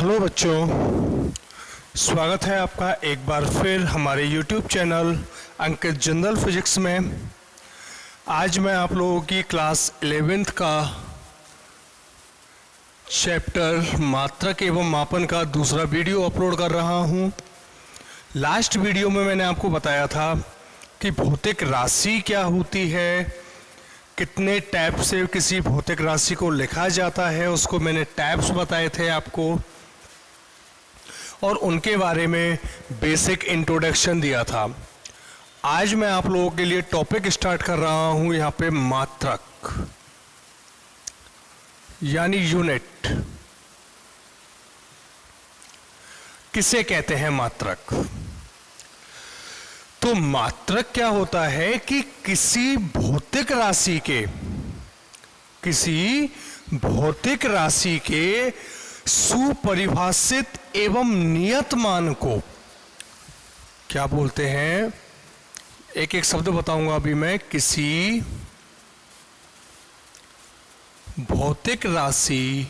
Hello बच्चों, स्वागत है आपका एक बार फिर हमारे YouTube चैनल अंकित जनरल फिजिक्स में। आज मैं आप लोगों की क्लास 11th का चैप्टर मात्रक एवं मापन का दूसरा वीडियो अपलोड कर रहा हूं। लास्ट वीडियो में मैंने आपको बताया था कि भौतिक राशि क्या होती है, कितने टैप से किसी भौतिक राशि को लिखा जाता है, उसको मैंने टैप्स बताए थे आपको, और उनके बारे में बेसिक इंट्रोडक्शन दिया था। आज मैं आप लोगों के लिए टॉपिक स्टार्ट कर रहा हूं यहाँ पे मात्रक यानी यूनिट। किसे कहते हैं मात्रक? तो मात्रक क्या होता है कि किसी भौतिक राशि के सुपरिभाषित एवं नियत मान को क्या बोलते हैं? एक एक शब्द बताऊंगा अभी मैं। किसी भौतिक राशि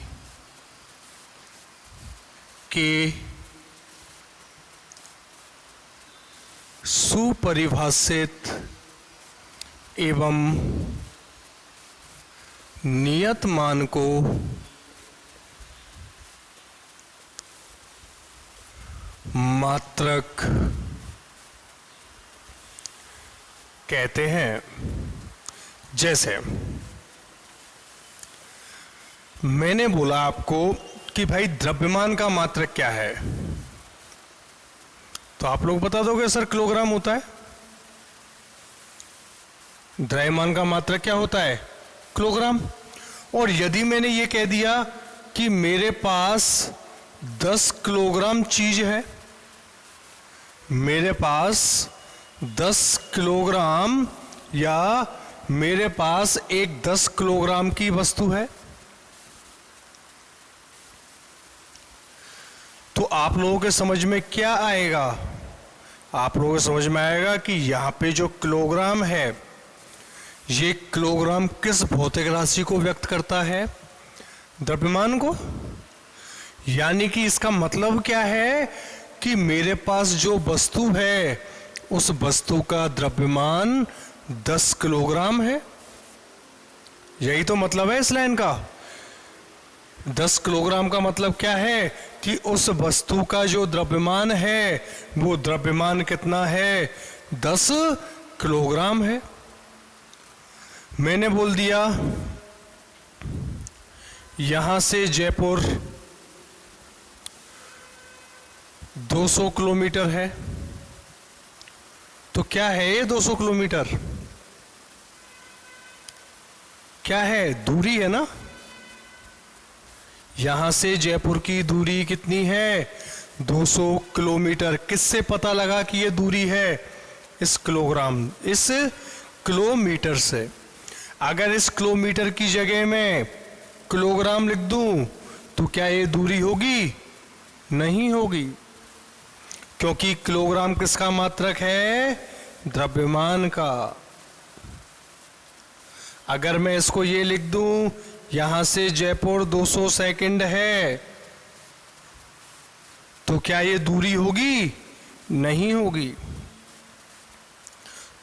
के सुपरिभाषित एवं नियत मान को मात्रक कहते हैं। जैसे मैंने बोला आपको कि भाई द्रव्यमान का मात्रक क्या है, तो आप लोग बता दोगे सर किलोग्राम होता है। द्रव्यमान का मात्रक क्या होता है? किलोग्राम। और यदि मैंने ये कह दिया कि मेरे पास 10 किलोग्राम चीज है, मेरे पास 10 किलोग्राम, या मेरे पास एक 10 किलोग्राम की वस्तु है, तो आप लोगों के समझ में क्या आएगा? आप लोगों को समझ में आएगा कि यहां पे जो किलोग्राम है, ये किलोग्राम किस भौतिक राशि को व्यक्त करता है? द्रव्यमान को। यानी कि इसका मतलब क्या है कि मेरे पास जो वस्तु है, उस वस्तु का द्रव्यमान 10 किलोग्राम है। यही तो मतलब है इस लाइन का। 10 किलोग्राम का मतलब क्या है कि उस वस्तु का जो द्रव्यमान है, वो द्रव्यमान कितना है? 10 किलोग्राम है। मैंने बोल दिया यहां से जयपुर 200 किलोमीटर है, तो क्या है ये 200 किलोमीटर? क्या है? दूरी है ना। यहां से जयपुर की दूरी कितनी है? 200 किलोमीटर। किससे पता लगा कि ये दूरी है? इस किलोमीटर से। अगर इस किलोमीटर की जगह में किलोग्राम लिख दूं तो क्या ये दूरी होगी? नहीं होगी, क्योंकि किलोग्राम किसका मात्रक है? द्रव्यमान का। अगर मैं इसको ये लिख दूं, यहां से जयपुर 200 सेकंड है, तो क्या ये दूरी होगी? नहीं होगी।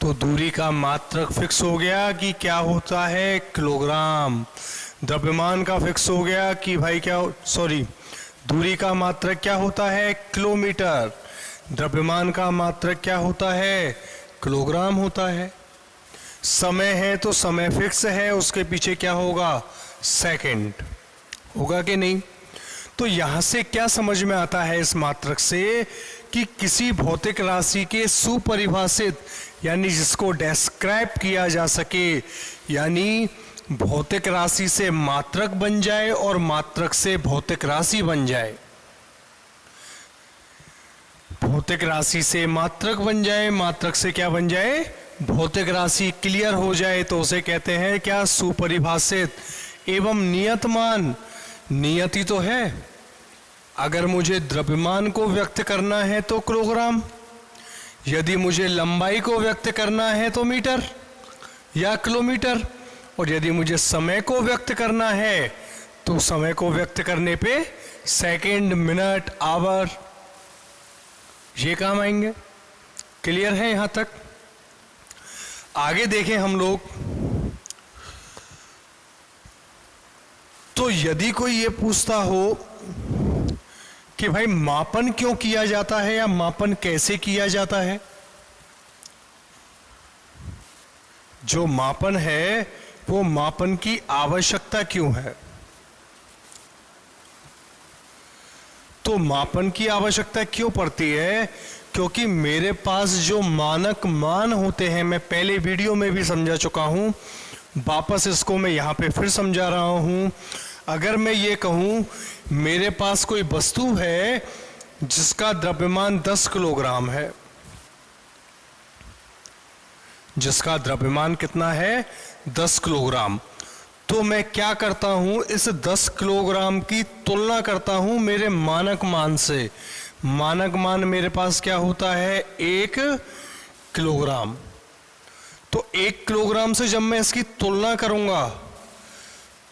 तो दूरी का मात्रक फिक्स हो गया कि क्या होता है? किलोग्राम। द्रव्यमान का फिक्स हो गया कि भाई दूरी का मात्रक क्या होता है? किलोमीटर। द्रव्यमान का मात्रक क्या होता है? किलोग्राम होता है। समय है तो समय फिक्स है, उसके पीछे क्या होगा? सेकंड होगा कि नहीं? तो यहां से क्या समझ में आता है इस मात्रक से कि किसी भौतिक राशि के सुपरिभाषित, यानी जिसको डिस्क्राइब किया जा सके, यानी भौतिक राशि से मात्रक बन जाए और मात्रक से भौतिक राशि बन जाए। भौतिक राशि से मात्रक बन जाए, मात्रक से क्या बन जाए? भौतिक राशि क्लियर हो जाए, तो उसे कहते हैं क्या? सुपरिभाषित एवं नियत मान। नियत ही तो है। अगर मुझे द्रव्यमान को व्यक्त करना है तो किलोग्राम, यदि मुझे लंबाई को व्यक्त करना है तो मीटर या किलोमीटर, और यदि मुझे समय को व्यक्त करना है तो समय को व्यक्त करने पे सेकंड, मिनट, आवर ये काम आएंगे। क्लियर है यहां तक? आगे देखें हम लोग, तो यदि कोई ये पूछता हो कि भाई मापन क्यों किया जाता है या मापन कैसे किया जाता है, जो मापन है वो मापन की आवश्यकता क्यों है? तो मापन की आवश्यकता क्यों पड़ती है? क्योंकि मेरे पास जो मानक मान होते हैं, मैं पहले वीडियो में भी समझा चुका हूं, वापस इसको मैं यहां पे फिर समझा रहा हूं। अगर मैं ये कहूं मेरे पास कोई वस्तु है जिसका द्रव्यमान 10 किलोग्राम है, जिसका द्रव्यमान कितना है? 10 किलोग्राम। तो मैं क्या करता हूं, इस 10 किलोग्राम की तुलना करता हूं मेरे मानक मान से। मानक मान मेरे पास क्या होता है? 1 किलोग्राम। तो 1 किलोग्राम से जब मैं इसकी तुलना करूंगा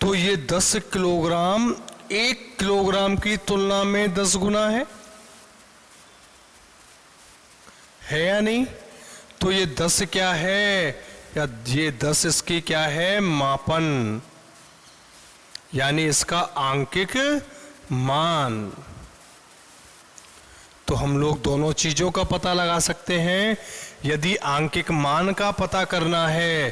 तो ये 10 किलोग्राम 1 किलोग्राम की तुलना में 10 गुना है या नहीं? तो ये 10 क्या है, या ये 10 इसकी क्या है? मापन, यानी इसका आंकिक मान। तो हम लोग दोनों चीजों का पता लगा सकते हैं। यदि आंकिक मान का पता करना है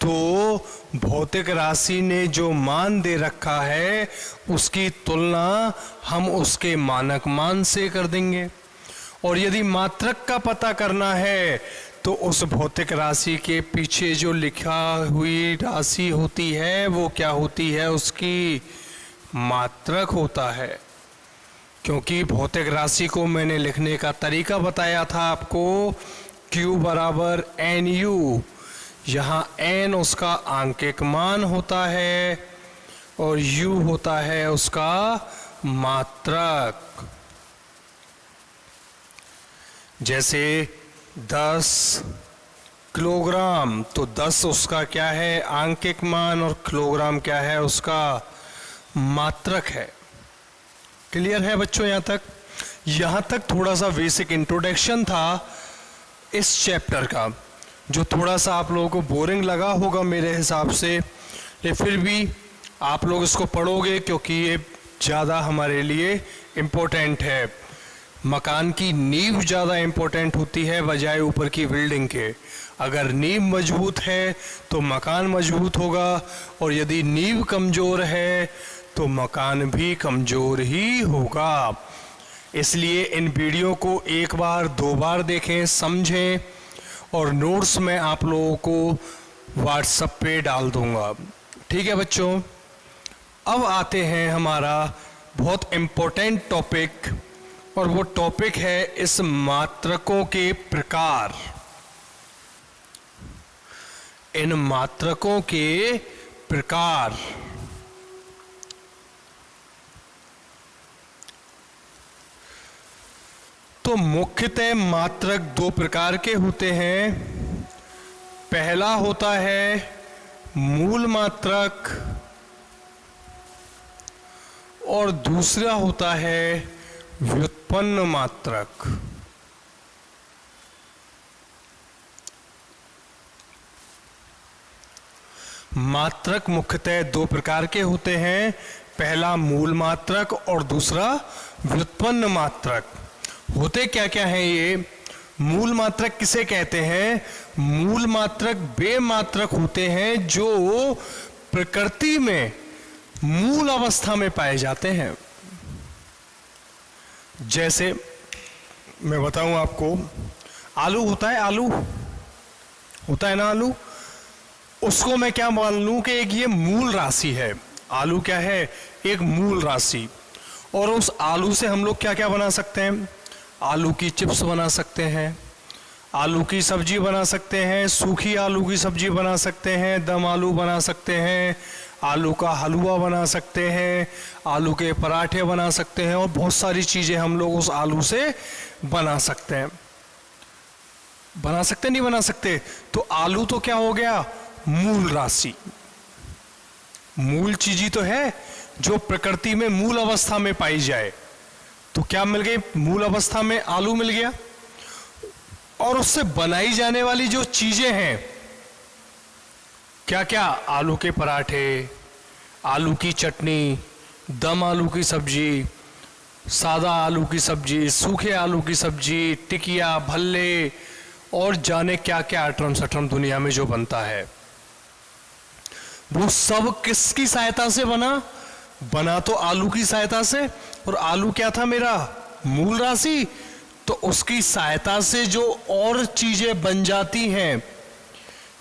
तो भौतिक राशि ने जो मान दे रखा है उसकी तुलना हम उसके मानक मान से कर देंगे। और यदि मात्रक का पता करना है तो उस भौतिक राशि के पीछे जो लिखा हुई राशि होती है वो क्या होती है? उसकी मात्रक होता है। क्योंकि भौतिक राशि को मैंने लिखने का तरीका बताया था आपको, Q बराबर NU। यहाँ n उसका आंकिक मान होता है और U होता है उसका मात्रक। जैसे 10 किलोग्राम, तो 10 उसका क्या है? आंकिक मान, और किलोग्राम क्या है? उसका मात्रक है। क्लियर है बच्चों यहां तक? यहां तक थोड़ा सा बेसिक इंट्रोडक्शन था इस चैप्टर का, जो थोड़ा सा आप लोगों को बोरिंग लगा होगा मेरे हिसाब से, लेकिन फिर भी आप लोग इसको पढ़ोगे क्योंकि ये ज़्यादा हमारे लिए इम्पोर्टेंट है। मकान की नींव ज़्यादा इम्पोर्टेंट होती है बजाय ऊपर की बिल्डिंग के। अगर नींव मजबूत है तो मकान मजबूत होगा, और यदि नींव कमज़ोर है तो मकान भी कमज़ोर ही होगा। इसलिए इन वीडियो को एक बार 2 बार देखें, समझें, और नोट्स में आप लोगों को व्हाट्सएप पे डाल दूंगा। ठीक है बच्चों? अब आते हैं हमारा बहुत इम्पोर्टेंट टॉपिक, और वो टॉपिक है इस मात्रकों के प्रकार। इन मात्रकों के प्रकार। तो मुख्यतः मात्रक 2 प्रकार के होते हैं। पहला होता है मूल मात्रक और दूसरा होता है व्युत्पन्न मात्रक। मात्रक मुख्यतः 2 प्रकार के होते हैं, पहला मूल मात्रक और दूसरा व्युत्पन्न मात्रक। होते क्या क्या है ये? मूल मात्रक किसे कहते हैं? मूल मात्रक वे मात्रक होते हैं जो प्रकृति में मूल अवस्था में पाए जाते हैं। जैसे मैं बताऊं आपको, आलू होता है, आलू होता है ना, आलू, उसको मैं क्या मान लूं कि एक ये मूल राशि है। आलू क्या है? एक मूल राशि। और उस आलू से हम लोग क्या क्या बना सकते हैं? आलू की चिप्स बना सकते हैं, आलू की सब्जी बना सकते हैं, सूखी आलू की सब्जी बना सकते हैं, दम आलू बना सकते हैं, आलू का हलवा बना सकते हैं, आलू के पराठे बना सकते हैं, और बहुत सारी चीज़ें हम लोग उस आलू से बना सकते हैं। बना सकते नहीं बना सकते? तो आलू तो क्या हो गया? मूल राशि। मूल चीज ही तो है, जो प्रकृति में मूल अवस्था में पाई जाए। तो क्या मिल गई? मूल अवस्था में आलू मिल गया। और उससे बनाई जाने वाली जो चीजें हैं, क्या क्या? आलू के पराठे, आलू की चटनी, दम आलू की सब्जी, सादा आलू की सब्जी, सूखे आलू की सब्जी, टिकिया, भल्ले और जाने क्या क्या अटरम सटरम दुनिया में जो बनता है, वो सब किसकी सहायता से बना तो आलू की सहायता से। और आलू क्या था? मेरा मूल राशि। तो उसकी सहायता से जो और चीजें बन जाती हैं,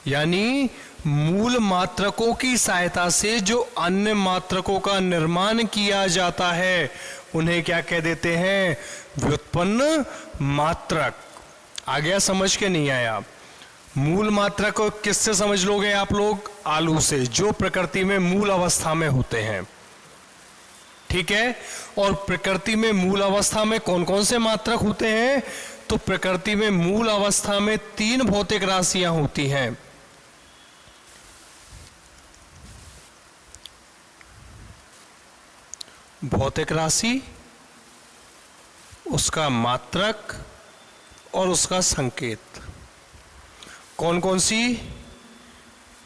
यानी मूल मात्रकों की सहायता से जो अन्य मात्रकों का निर्माण किया जाता है, उन्हें क्या कह देते हैं? व्युत्पन्न मात्रक। आ गया? समझ के नहीं आया? मूल मात्रक को किससे समझ लोगे आप लोग? आलू से, जो प्रकृति में मूल अवस्था में होते हैं। ठीक है। और प्रकृति में मूल अवस्था में कौन कौन से मात्रक होते हैं? तो प्रकृति में मूल अवस्था में 3 भौतिक राशियां होती हैं। भौतिक राशि, उसका मात्रक और उसका संकेत। कौन कौन सी?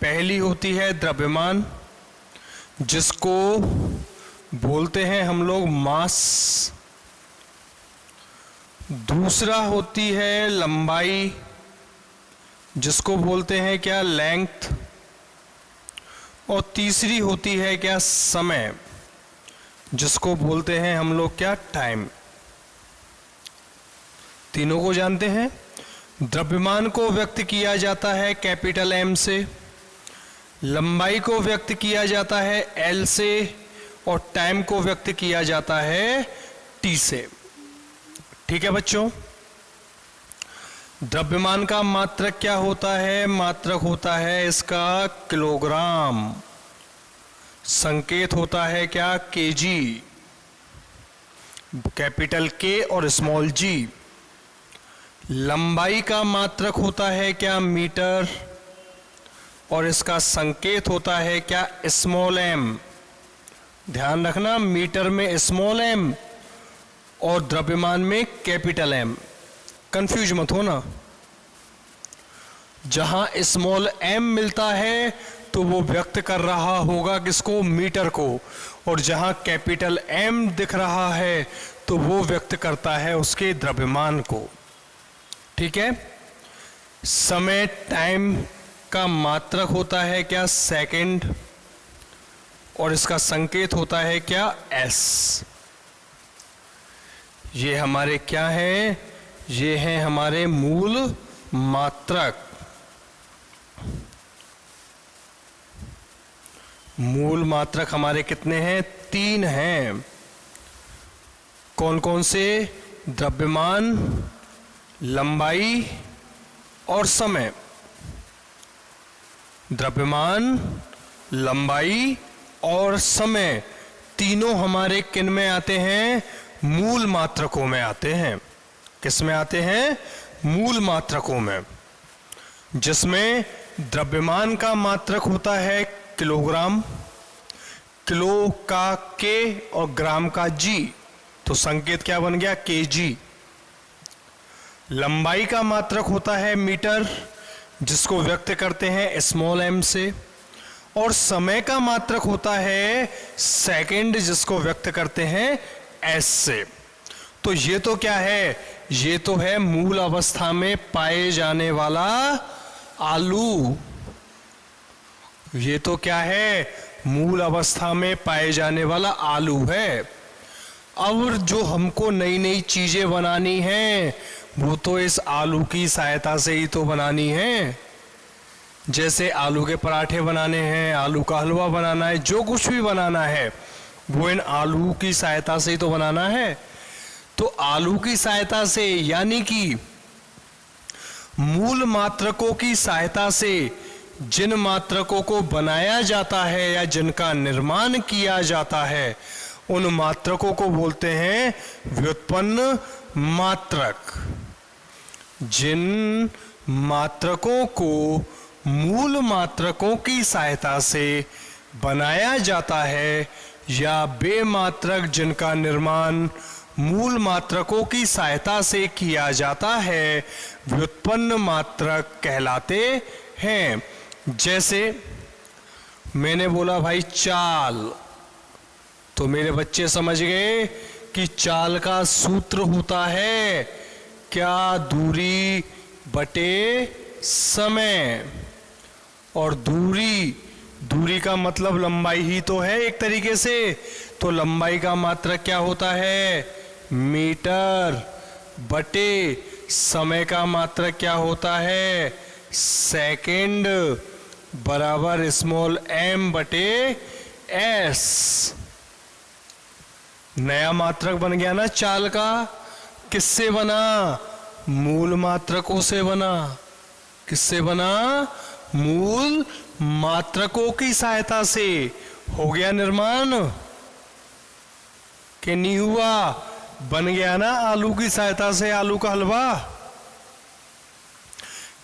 पहली होती है द्रव्यमान, जिसको बोलते हैं हम लोग मास। दूसरा होती है लंबाई, जिसको बोलते हैं क्या? लेंथ। और तीसरी होती है क्या? समय, जिसको बोलते हैं हम लोग क्या? टाइम। तीनों को जानते हैं। द्रव्यमान को व्यक्त किया जाता है कैपिटल एम से, लंबाई को व्यक्त किया जाता है एल से, और टाइम को व्यक्त किया जाता है टी से। ठीक है बच्चों। द्रव्यमान का मात्रक क्या होता है? मात्रक होता है इसका किलोग्राम। संकेत होता है क्या? केजी, कैपिटल के और स्मॉल जी। लंबाई का मात्रक होता है क्या? मीटर, और इसका संकेत होता है क्या? Small M. ध्यान रखना, मीटर में स्मॉल एम और द्रव्यमान में कैपिटल एम। कंफ्यूज मत होना। जहां स्मॉल एम मिलता है तो वो व्यक्त कर रहा होगा किसको? मीटर को। और जहां कैपिटल एम दिख रहा है तो वो व्यक्त करता है उसके द्रव्यमान को। ठीक है। समय, टाइम का मात्रक होता है क्या? सेकंड, और इसका संकेत होता है क्या? एस। ये हमारे क्या हैं? ये हैं हमारे मूल मात्रक। मूल मात्रक हमारे कितने हैं? 3 हैं। कौन कौन से? द्रव्यमान, लंबाई और समय। द्रव्यमान, लंबाई और समय तीनों हमारे किन में आते हैं? मूल मात्रकों में आते हैं। किस में आते हैं? मूल मात्रकों में। जिसमें द्रव्यमान का मात्रक होता है किलोग्राम, किलो का के और ग्राम का जी, तो संकेत क्या बन गया? केजी। लंबाई का मात्रक होता है मीटर, जिसको व्यक्त करते हैं स्मॉल एम से, और समय का मात्रक होता है सेकंड, जिसको व्यक्त करते हैं एस से। तो ये तो क्या है? ये तो है मूल अवस्था में पाए जाने वाला आलू। ये तो क्या है? मूल अवस्था में पाए जाने वाला आलू है। अब जो हमको नई नई चीजें बनानी हैं, वो तो इस आलू की सहायता से ही तो बनानी है। जैसे आलू के पराठे बनाने हैं, आलू का हलवा बनाना है, जो कुछ भी बनाना है वो इन आलू की सहायता से ही तो बनाना है। तो आलू की सहायता से, यानी कि मूल मात्रकों की सहायता से जिन मात्रकों को बनाया जाता है या जिनका निर्माण किया जाता है, उन मात्रकों को बोलते हैं व्युत्पन्न मात्रक। जिन मात्रकों को मूल मात्रकों की सहायता से बनाया जाता है या बेमात्रक जिनका निर्माण मूल मात्रकों की सहायता से किया जाता है व्युत्पन्न मात्रक कहलाते हैं। जैसे मैंने बोला भाई चाल, तो मेरे बच्चे समझ गए कि चाल का सूत्र होता है क्या, दूरी बटे समय। और दूरी का मतलब लंबाई ही तो है एक तरीके से, तो लंबाई का मात्रक क्या होता है, मीटर, बटे समय का मात्रक क्या होता है, सेकंड, बराबर स्मॉल m बटे s। नया मात्रक बन गया ना चाल का। किससे बना, मूल मात्रकों से बना। किससे बना, मूल मात्रकों की सहायता से। हो गया निर्माण कि नहीं हुआ, बन गया ना आलू की सहायता से आलू का हलवा।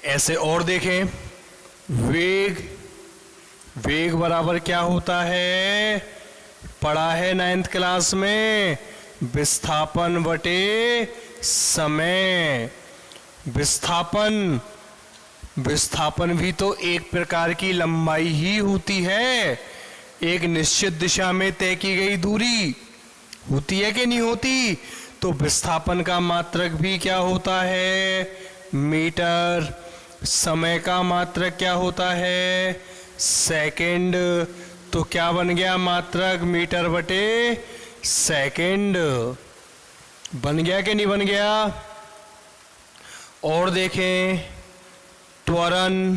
ऐसे और देखें, वेग बराबर क्या होता है, पढ़ा है 9th क्लास में, विस्थापन बटे समय। विस्थापन भी तो एक प्रकार की लंबाई ही होती है, एक निश्चित दिशा में तय की गई दूरी होती है कि नहीं होती। तो विस्थापन का मात्रक भी क्या होता है, मीटर। समय का मात्रक क्या होता है, सेकंड। तो क्या बन गया मात्रक, मीटर बटे सेकंड। बन गया कि नहीं बन गया। और देखें, त्वरण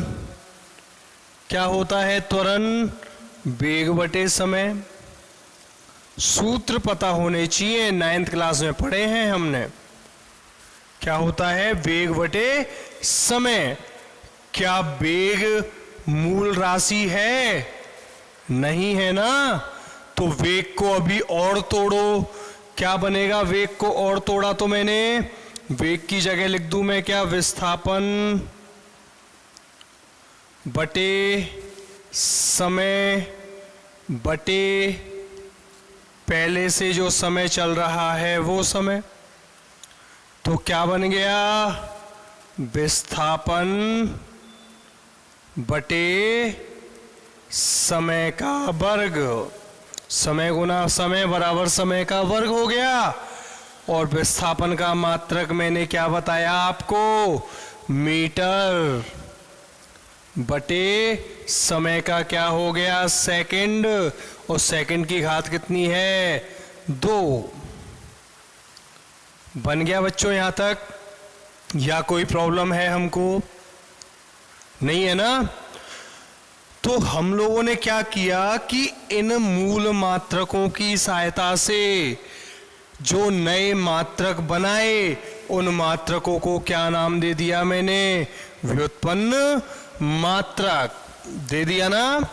क्या होता है, त्वरण वेग बटे समय। सूत्र पता होने चाहिए, 9th क्लास में पढ़े हैं हमने। क्या होता है, वेग बटे समय। क्या वेग मूल राशि है, नहीं है ना। तो वेग को अभी और तोड़ो, क्या बनेगा, वेग को और तोड़ा तो मैंने, वेग की जगह लिख दूं मैं क्या, विस्थापन बटे समय बटे पहले से जो समय चल रहा है वो समय। तो क्या बन गया, विस्थापन बटे समय का वर्ग। समय गुना समय बराबर समय का वर्ग हो गया। और विस्थापन का मात्रक मैंने क्या बताया आपको, मीटर, बटे समय का क्या हो गया, सेकंड। और सेकंड की घात कितनी है, 2। बन गया बच्चों यहां तक, या कोई प्रॉब्लम है हमको, नहीं है ना। तो हम लोगों ने क्या किया कि इन मूल मात्रकों की सहायता से जो नए मात्रक बनाए, उन मात्रकों को क्या नाम दे दिया मैंने, व्युत्पन्न मात्रक दे दिया ना।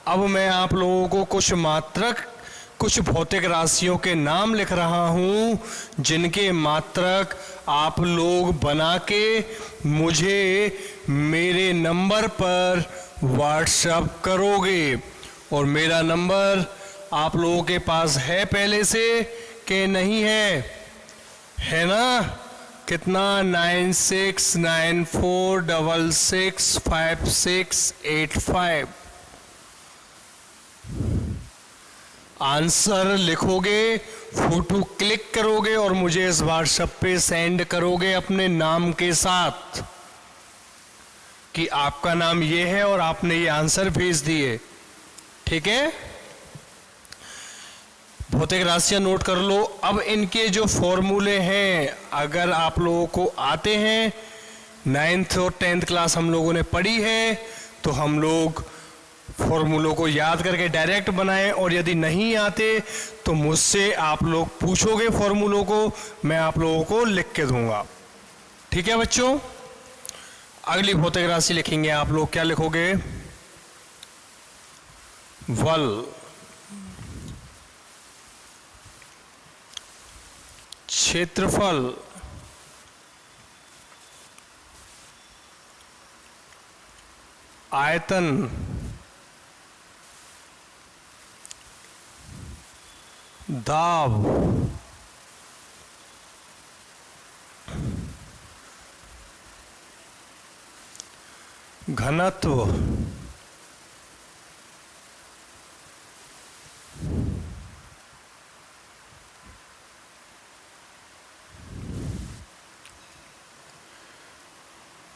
अब मैं आप लोगों को कुछ मात्रक, कुछ भौतिक राशियों के नाम लिख रहा हूं, जिनके मात्रक आप लोग बना के मुझे मेरे नंबर पर व्हाट्सएप करोगे। और मेरा नंबर आप लोगों के पास है पहले से कि नहीं है ना। कितना, 9694665685। आंसर लिखोगे, फोटो क्लिक करोगे और मुझे इस व्हाट्सएप पे सेंड करोगे अपने नाम के साथ कि आपका नाम ये है और आपने ये आंसर भेज दिए। ठीक है, भौतिक राशियां नोट कर लो। अब इनके जो फॉर्मूले हैं, अगर आप लोगों को आते हैं, 9th और 10th क्लास हम लोगों ने पढ़ी है, तो हम लोग फॉर्मूलों को याद करके डायरेक्ट बनाएं। और यदि नहीं आते तो मुझसे आप लोग पूछोगे फॉर्मूलों को, मैं आप लोगों को लिख के दूंगा। ठीक है बच्चों, अगली भौतिक राशि लिखेंगे। आप लोग क्या लिखोगे, बल, क्षेत्रफल, आयतन, दाब, घनत्व,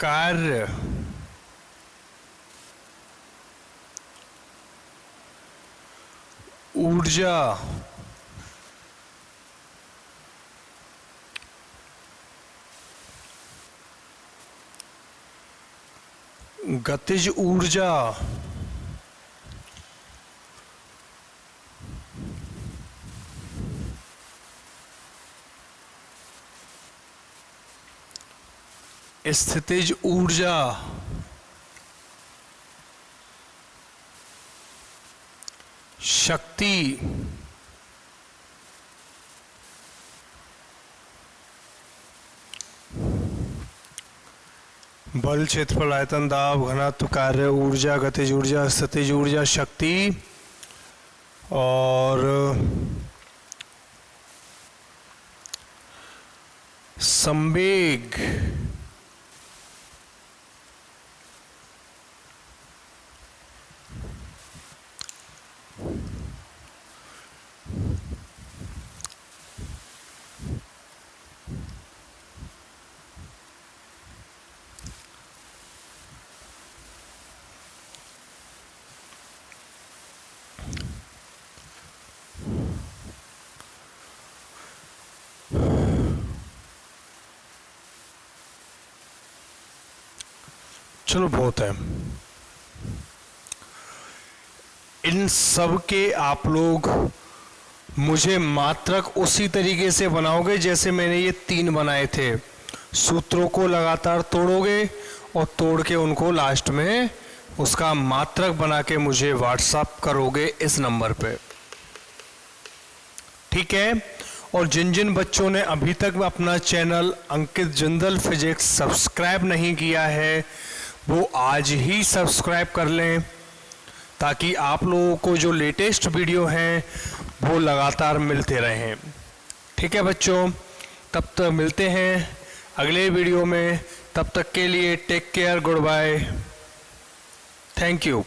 कार्य, ऊर्जा, गतिज ऊर्जा, स्थितिज ऊर्जा, शक्ति, बल, क्षेत्रफल, आयतन, दाब, घनत्व, कार्य, ऊर्जा, गतिज ऊर्जा, स्थितिज ऊर्जा, शक्ति और संवेग। चलो बहुत है। इन सब के आप लोग मुझे मात्रक उसी तरीके से बनाओगे जैसे मैंने ये 3 बनाए थे। सूत्रों को लगातार तोड़ोगे और तोड़ के उनको लास्ट में उसका मात्रक बना के मुझे व्हाट्सएप करोगे इस नंबर पे, ठीक है। और जिन जिन बच्चों ने अभी तक अपना चैनल अंकित जिंदल फिजिक्स सब्सक्राइब नहीं किया है वो आज ही सब्सक्राइब कर लें, ताकि आप लोगों को जो लेटेस्ट वीडियो हैं वो लगातार मिलते रहें, ठीक है बच्चों। तब तक मिलते हैं अगले वीडियो में, तब तक के लिए take care, good bye, thank you.